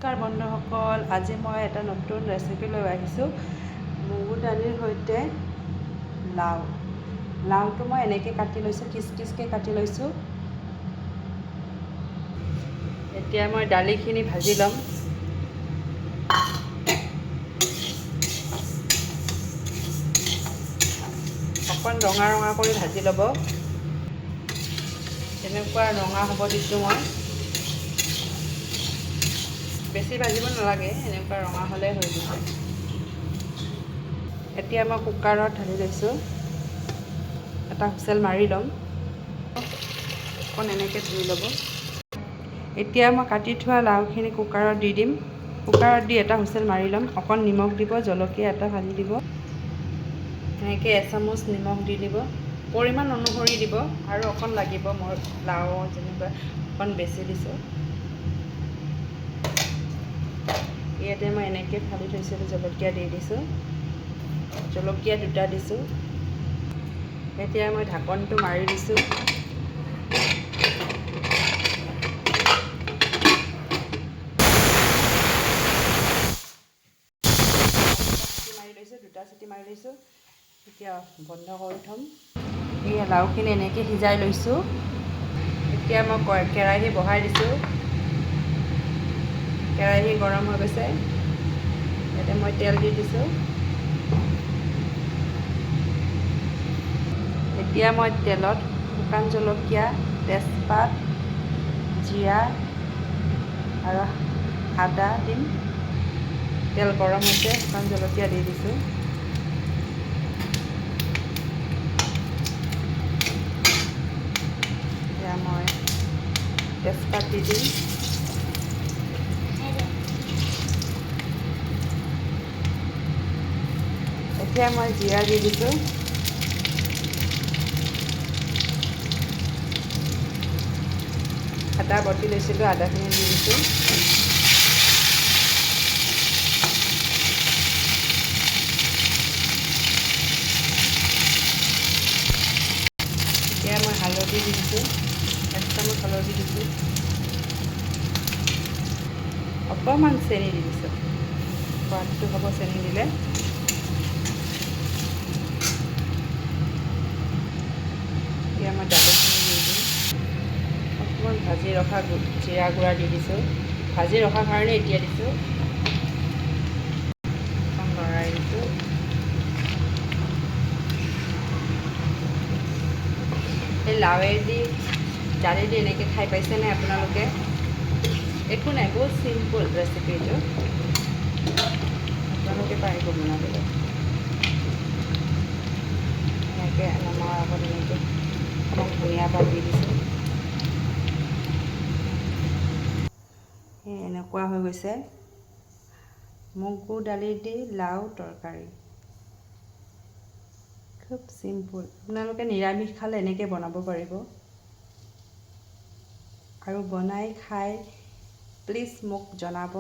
নমস্কাৰ বন্ধুসকল, আজি মই এটা নতুন ৰেচিপি লৈ আহিছোঁ। মগু দালিৰ সৈতে লাওটো মই এনেকৈ কাটি লৈছোঁ, কিচকিচকৈ কাটি লৈছোঁ। এতিয়া মই দালিখিনি ভাজি ল'ম। অকণ ৰঙা ৰঙা কৰি ভাজি ল'ব। এনেকুৱা ৰঙা হ'ব দিছোঁ মই। বেছি ভাজিব নালাগে, এনেকুৱা ৰঙা হ'লে হৈ গৈছে। এতিয়া মই কুকাৰত ঢালি লৈছোঁ। এটা হুইচেল মাৰি ল'ম। অকণ এনেকৈ ধুই ল'ব। এতিয়া মই কাটি থোৱা লাওখিনি কুকাৰত দি দিম। কুকাৰত দি এটা হুইচেল মাৰি ল'ম। অকণ নিমখ দিব, জলকীয়া এটা ভাজি দিব। এনেকৈ এচামুচ নিমখ দি দিব। পৰিমাণ অনুসৰি দিব, আৰু অকণ লাগিব। মই লাও যেনিবা অকণ বেছি দিছোঁ। ইয়াতে মই এনেকৈ ফালি থৈছিলোঁ, জলকীয়া দি দিছোঁ। জলকীয়া দুটা দিছোঁ। এতিয়া মই ঢাকনটো মাৰি দিছোঁ। দুটা চিটি মাৰি লৈছোঁ। এতিয়া বন্ধ কৰি থ'ম। এই লাওখিনি এনেকৈ সিজাই লৈছোঁ। এতিয়া মই কেৰাহী বহাই দিছোঁ। কেৰাহী গৰম হৈ গৈছে। ইয়াতে মই তেল দি দিছোঁ। এতিয়া মই তেলত শুকান জলকীয়া, তেজপাত, জিৰা আৰু আদা দিম। তেল গৰম হৈছে, শুকান জলকীয়া দি দিছোঁ। এতিয়া মই তেজপাত দি দিম। এতিয়া মই জিৰা দি দিছোঁ। আদা বটি লৈছিলোঁ, আদাখিনি দি দিছোঁ। এতিয়া মই হালধি দি দিছোঁ। 1 চামুচ হালধি দিছোঁ। অকণমান চেনি দি দিছোঁ। সোৱাদটো হ'ব চেনি দিলে। এতিয়া মই দালিখিনি দি দিম। অকণমান ভাজি ৰখা জিৰা গুড়া দি দিছোঁ। ভাজি ৰখাৰ কাৰণে এতিয়া দিছোঁ। অকণ লৰাই দিছোঁ। এই লাওৱেদি দালি দি এনেকৈ খাই পাইছেনে আপোনালোকে? একো নাই, বহুত চিম্পুল ৰেচিপি এইটো। আপোনালোকে পাৰিব বনাবলৈ। এনেকৈ নমাৰ আগত এনেকৈ অকণ ধনিয়া পাত দি দিছোঁ। এনেকুৱা হৈ গৈছে মগু দালি দি লাও তৰকাৰী। খুব চিম্পুল। আপোনালোকে নিৰামিষ খালে এনেকৈ বনাব পাৰিব। আৰু বনাই খাই প্লিজ মোক জনাব।